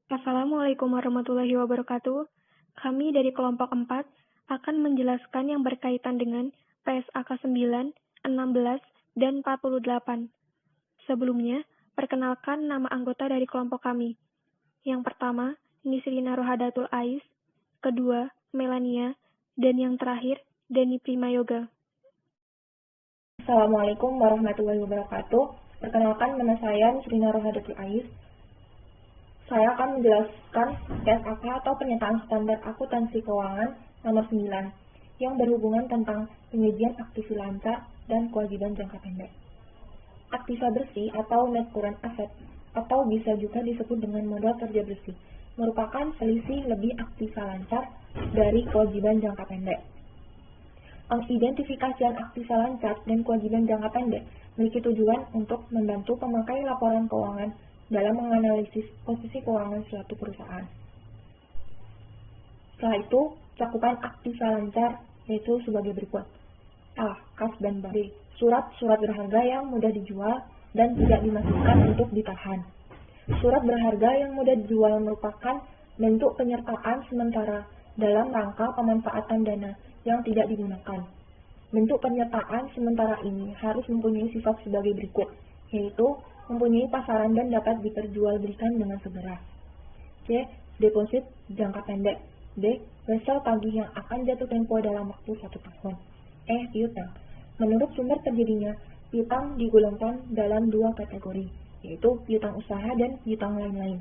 Assalamualaikum warahmatullahi wabarakatuh. Kami dari kelompok 4 akan menjelaskan yang berkaitan dengan PSAK 9, 16, dan 48. Sebelumnya, perkenalkan nama anggota dari kelompok kami. Yang pertama, Nisrina Rohadatul Ais, kedua, Melania, dan yang terakhir, Dani Prima Yoga. Assalamualaikum warahmatullahi wabarakatuh. Perkenalkan, nama saya Nisrina Rohadatul Ais. Saya akan menjelaskan PSAK atau Pernyataan Standar Akuntansi Keuangan nomor 9 yang berhubungan tentang penyajian aktiva lancar dan kewajiban jangka pendek. Aktiva bersih atau net current asset atau bisa juga disebut dengan modal kerja bersih merupakan selisih lebih aktiva lancar dari kewajiban jangka pendek. Pengidentifikasian aktiva lancar dan kewajiban jangka pendek memiliki tujuan untuk membantu pemakai laporan keuangan dalam menganalisis posisi keuangan suatu perusahaan. Setelah itu, cakupan aktiva lancar yaitu sebagai berikut. A. Kas dan bank. B. Surat-surat berharga yang mudah dijual dan tidak dimasukkan untuk ditahan. Surat berharga yang mudah dijual merupakan bentuk penyertaan sementara dalam rangka pemanfaatan dana yang tidak digunakan. Bentuk penyertaan sementara ini harus mempunyai sifat sebagai berikut, yaitu mempunyai pasaran dan dapat diperjualbelikan dengan segera. C. Deposit jangka pendek. D. Wesel tagih yang akan jatuh tempo dalam waktu 1 tahun. E. Piutang. Menurut sumber terjadinya, piutang digolongkan dalam 2 kategori, yaitu piutang usaha dan piutang lain-lain.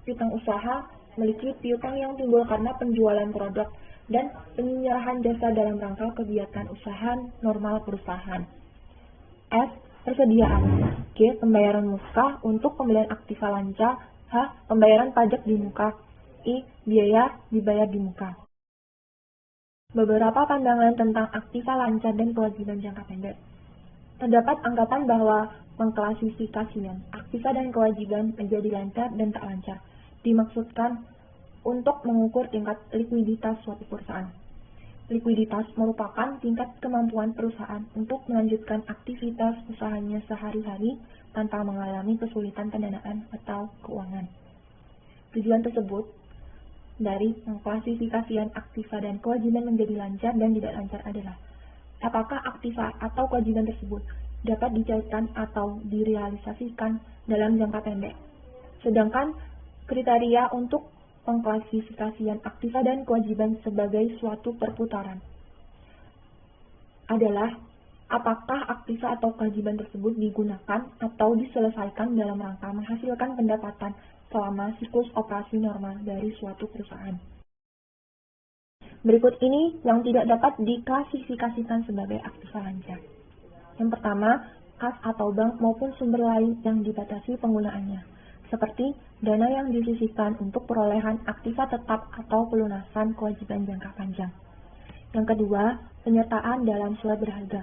Piutang usaha memiliki piutang yang timbul karena penjualan produk dan penyerahan jasa dalam rangka kegiatan usaha normal perusahaan. F. Persediaan. G. Pembayaran muka untuk pembelian aktiva lancar. H. Pembayaran pajak di muka. I. Biaya dibayar di muka. Beberapa pandangan tentang aktiva lancar dan kewajiban jangka pendek. Terdapat anggapan bahwa mengklasifikasikan aktiva dan kewajiban menjadi lancar dan tak lancar dimaksudkan untuk mengukur tingkat likuiditas suatu perusahaan. Likuiditas merupakan tingkat kemampuan perusahaan untuk melanjutkan aktivitas usahanya sehari-hari tanpa mengalami kesulitan pendanaan atau keuangan. Tujuan tersebut dari mengklasifikasikan aktiva dan kewajiban menjadi lancar dan tidak lancar adalah apakah aktiva atau kewajiban tersebut dapat dicairkan atau direalisasikan dalam jangka pendek. Sedangkan kriteria untuk pengklasifikasian aktiva dan kewajiban sebagai suatu perputaran adalah apakah aktiva atau kewajiban tersebut digunakan atau diselesaikan dalam rangka menghasilkan pendapatan selama siklus operasi normal dari suatu perusahaan. Berikut ini yang tidak dapat diklasifikasikan sebagai aktiva lancar. Yang pertama, kas atau bank maupun sumber lain yang dibatasi penggunaannya, seperti dana yang disisihkan untuk perolehan aktiva tetap atau pelunasan kewajiban jangka panjang. Yang kedua, penyertaan dalam surat berharga,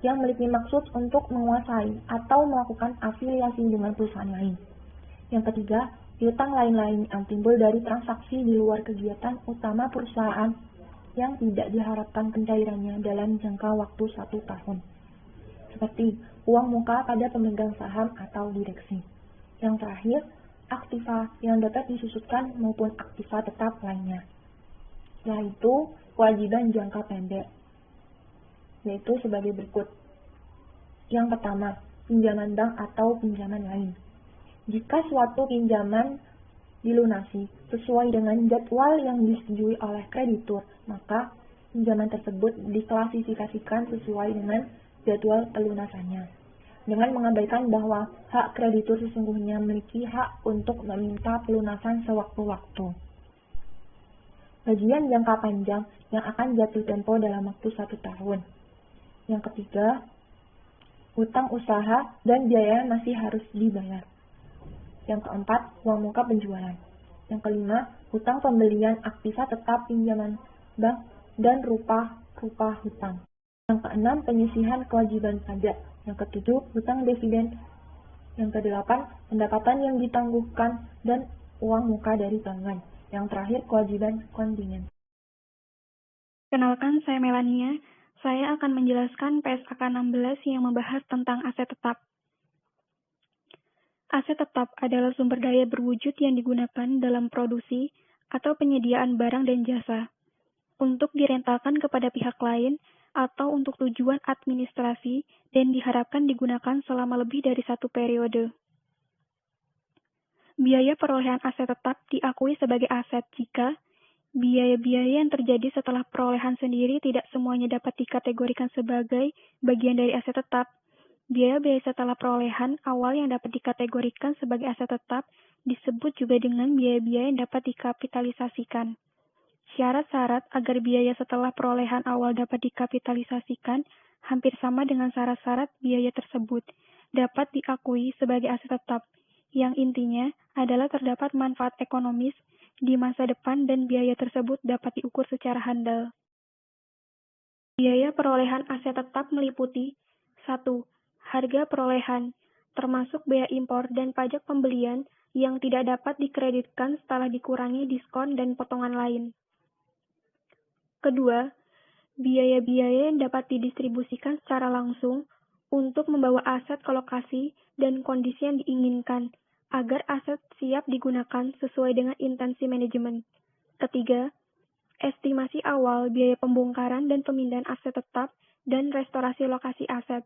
yang memiliki maksud untuk menguasai atau melakukan afiliasi dengan perusahaan lain. Yang ketiga, piutang lain-lain yang timbul dari transaksi di luar kegiatan utama perusahaan yang tidak diharapkan pencairannya dalam jangka waktu 1 tahun, seperti uang muka pada pemegang saham atau direksi. Yang terakhir, aktiva yang dapat disusutkan maupun aktiva tetap lainnya. Setelah itu, kewajiban jangka pendek, yaitu sebagai berikut. Yang pertama, pinjaman bank atau pinjaman lain. Jika suatu pinjaman dilunasi sesuai dengan jadwal yang disetujui oleh kreditur, maka pinjaman tersebut diklasifikasikan sesuai dengan jadwal pelunasannya, dengan mengabaikan bahwa hak kreditur sesungguhnya memiliki hak untuk meminta pelunasan sewaktu-waktu. Bagian jangka panjang yang akan jatuh tempo dalam waktu 1 tahun. Yang ketiga, hutang usaha dan biaya masih harus dibayar. Yang keempat, uang muka penjualan. Yang kelima, hutang pembelian aktiva tetap pinjaman bank dan rupa hutang. Yang keenam, penyisihan kewajiban pajak. Yang ketujuh, hutang dividen. Yang kedelapan, pendapatan yang ditangguhkan dan uang muka dari bank. Yang terakhir, kewajiban kontingen. Kenalkan, saya Melania. Saya akan menjelaskan PSAK 16 yang membahas tentang aset tetap. Aset tetap adalah sumber daya berwujud yang digunakan dalam produksi atau penyediaan barang dan jasa, untuk direntalkan kepada pihak lain atau untuk tujuan administrasi dan diharapkan digunakan selama lebih dari satu periode. Biaya perolehan aset tetap diakui sebagai aset jika biaya-biaya yang terjadi setelah perolehan sendiri tidak semuanya dapat dikategorikan sebagai bagian dari aset tetap. Biaya-biaya setelah perolehan awal yang dapat dikategorikan sebagai aset tetap disebut juga dengan biaya-biaya yang dapat dikapitalisasikan. Syarat-syarat agar biaya setelah perolehan awal dapat dikapitalisasikan hampir sama dengan syarat-syarat biaya tersebut dapat diakui sebagai aset tetap, yang intinya adalah terdapat manfaat ekonomis di masa depan dan biaya tersebut dapat diukur secara handal. Biaya perolehan aset tetap meliputi 1. Harga perolehan, termasuk bea impor dan pajak pembelian yang tidak dapat dikreditkan setelah dikurangi diskon dan potongan lain. Kedua, biaya-biaya yang dapat didistribusikan secara langsung untuk membawa aset ke lokasi dan kondisi yang diinginkan, agar aset siap digunakan sesuai dengan intensi manajemen. Ketiga, estimasi awal biaya pembongkaran dan pemindahan aset tetap dan restorasi lokasi aset.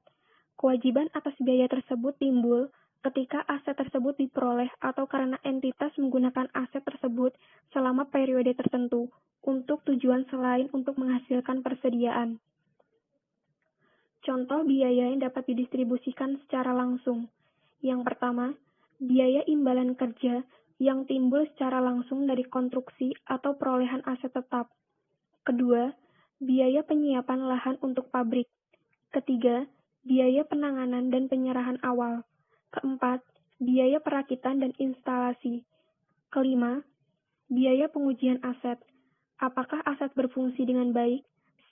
Kewajiban atas biaya tersebut timbul ketika aset tersebut diperoleh atau karena entitas menggunakan aset tersebut selama periode tertentu untuk tujuan selain untuk menghasilkan persediaan. Contoh biaya yang dapat didistribusikan secara langsung. Yang pertama, biaya imbalan kerja yang timbul secara langsung dari konstruksi atau perolehan aset tetap. Kedua, biaya penyiapan lahan untuk pabrik. Ketiga, biaya penanganan dan penyerahan awal. Keempat, biaya perakitan dan instalasi. Kelima, biaya pengujian aset. Apakah aset berfungsi dengan baik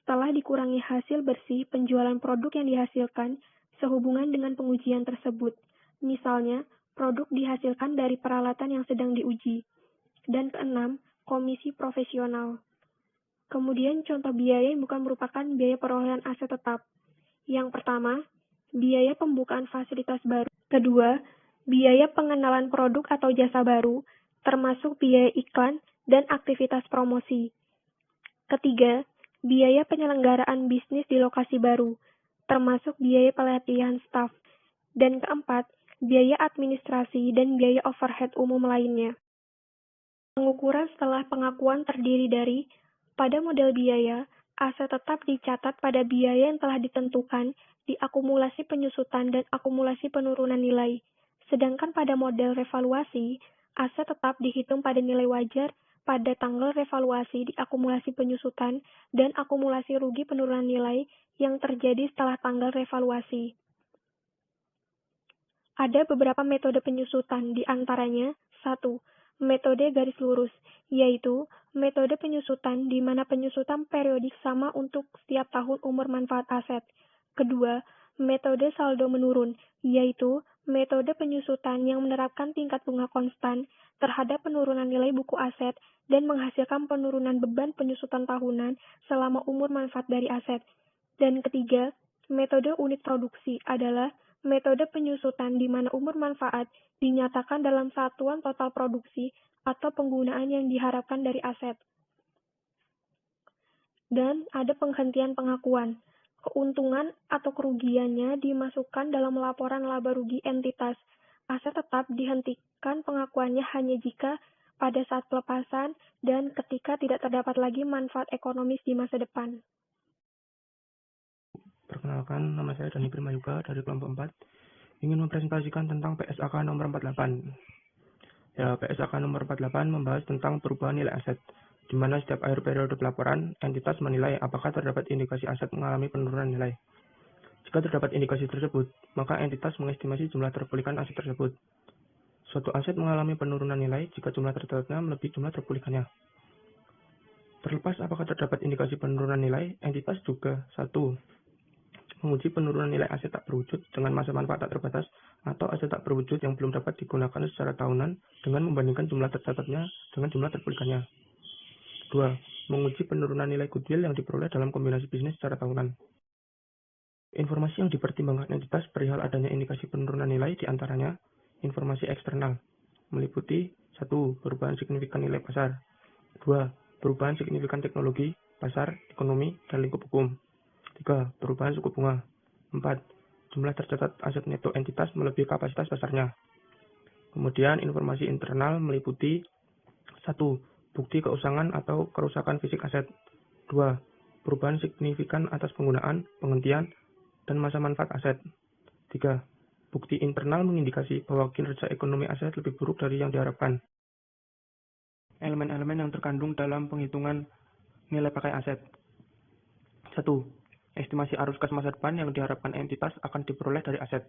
setelah dikurangi hasil bersih penjualan produk yang dihasilkan sehubungan dengan pengujian tersebut. Misalnya, produk dihasilkan dari peralatan yang sedang diuji. Dan keenam, komisi profesional. Kemudian contoh biaya yang bukan merupakan biaya perolehan aset tetap. Yang pertama, biaya pembukaan fasilitas baru. Kedua, biaya pengenalan produk atau jasa baru, termasuk biaya iklan dan aktivitas promosi. Ketiga, biaya penyelenggaraan bisnis di lokasi baru, termasuk biaya pelatihan staf. Dan keempat, biaya administrasi dan biaya overhead umum lainnya. Pengukuran setelah pengakuan terdiri dari, pada model biaya, aset tetap dicatat pada biaya yang telah ditentukan di akumulasi penyusutan dan akumulasi penurunan nilai. Sedangkan pada model revaluasi, aset tetap dihitung pada nilai wajar pada tanggal revaluasi di akumulasi penyusutan dan akumulasi rugi penurunan nilai yang terjadi setelah tanggal revaluasi. Ada beberapa metode penyusutan, di antaranya 1. Metode garis lurus, yaitu metode penyusutan di mana penyusutan periodik sama untuk setiap tahun umur manfaat aset. Kedua, metode saldo menurun, yaitu metode penyusutan yang menerapkan tingkat bunga konstan terhadap penurunan nilai buku aset dan menghasilkan penurunan beban penyusutan tahunan selama umur manfaat dari aset. Dan ketiga, metode unit produksi adalah metode penyusutan di mana umur manfaat dinyatakan dalam satuan total produksi atau penggunaan yang diharapkan dari aset. Dan ada penghentian pengakuan. Keuntungan atau kerugiannya dimasukkan dalam laporan laba rugi entitas. Aset tetap dihentikan pengakuannya hanya jika pada saat pelepasan dan ketika tidak terdapat lagi manfaat ekonomis di masa depan. Perkenalkan, nama saya Dani Primayuga dari kelompok 4. Ingin mempresentasikan tentang PSAK nomor 48. Ya, PSAK nomor 48 membahas tentang perubahan nilai aset, di mana setiap akhir periode pelaporan, entitas menilai apakah terdapat indikasi aset mengalami penurunan nilai. Jika terdapat indikasi tersebut, maka entitas mengestimasi jumlah terpulihkan aset tersebut. Suatu aset mengalami penurunan nilai jika jumlah tercatatnya melebihi jumlah terpulihkannya. Terlepas apakah terdapat indikasi penurunan nilai, entitas juga 1. Menguji penurunan nilai aset tak berwujud dengan masa manfaat tak terbatas atau aset tak berwujud yang belum dapat digunakan secara tahunan dengan membandingkan jumlah tercatatnya dengan jumlah terpulihkannya. 2. Menguji penurunan nilai goodwill yang diperoleh dalam kombinasi bisnis secara tahunan. Informasi yang dipertimbangkan entitas perihal adanya indikasi penurunan nilai diantaranya Informasi eksternal meliputi 1. Perubahan signifikan nilai pasar. 2. Perubahan signifikan teknologi, pasar, ekonomi, dan lingkup hukum. 3. Perubahan suku bunga. 4. Jumlah tercatat aset neto entitas melebihi kapasitas pasarnya. Kemudian informasi internal meliputi 1. Bukti keusangan atau kerusakan fisik aset. 2. Perubahan signifikan atas penggunaan, penghentian, dan masa manfaat aset. 3. Bukti internal mengindikasi bahwa kinerja ekonomi aset lebih buruk dari yang diharapkan. Elemen-elemen yang terkandung dalam penghitungan nilai pakai aset. 1. Estimasi arus kas masa depan yang diharapkan entitas akan diperoleh dari aset.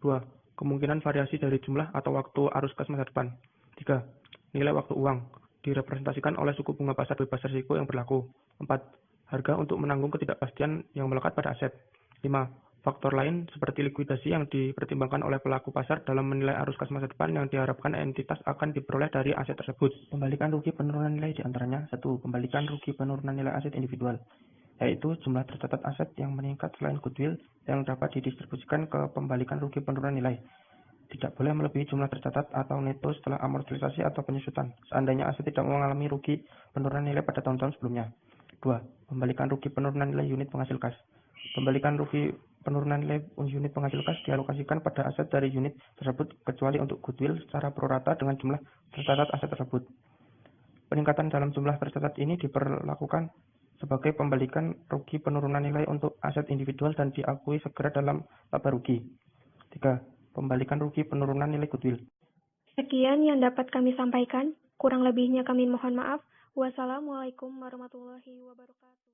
2. Kemungkinan variasi dari jumlah atau waktu arus kas masa depan. 3. Nilai waktu uang direpresentasikan oleh suku bunga pasar bebas risiko yang berlaku. 4. Harga untuk menanggung ketidakpastian yang melekat pada aset. 5. Faktor lain seperti likuidasi yang dipertimbangkan oleh pelaku pasar dalam menilai arus kas masa depan yang diharapkan entitas akan diperoleh dari aset tersebut. Pembalikan rugi penurunan nilai diantaranya 1. Pembalikan rugi penurunan nilai aset individual, yaitu jumlah tercatat aset yang meningkat selain goodwill yang dapat didistribusikan ke pembalikan rugi penurunan nilai. Tidak boleh melebihi jumlah tercatat atau neto setelah amortisasi atau penyusutan, seandainya aset tidak mengalami rugi penurunan nilai pada tahun-tahun sebelumnya. 2. Pembalikan rugi penurunan nilai unit penghasil kas. Pembalikan rugi penurunan nilai unit penghasil kas dialokasikan pada aset dari unit tersebut kecuali untuk goodwill secara prorata dengan jumlah tercatat aset tersebut. Peningkatan dalam jumlah tercatat ini diperlakukan sebagai pembalikan rugi penurunan nilai untuk aset individual dan diakui segera dalam laba rugi. 3. Pembalikan rugi penurunan nilai goodwill. Sekian yang dapat kami sampaikan. Kurang lebihnya kami mohon maaf. Wassalamualaikum warahmatullahi wabarakatuh.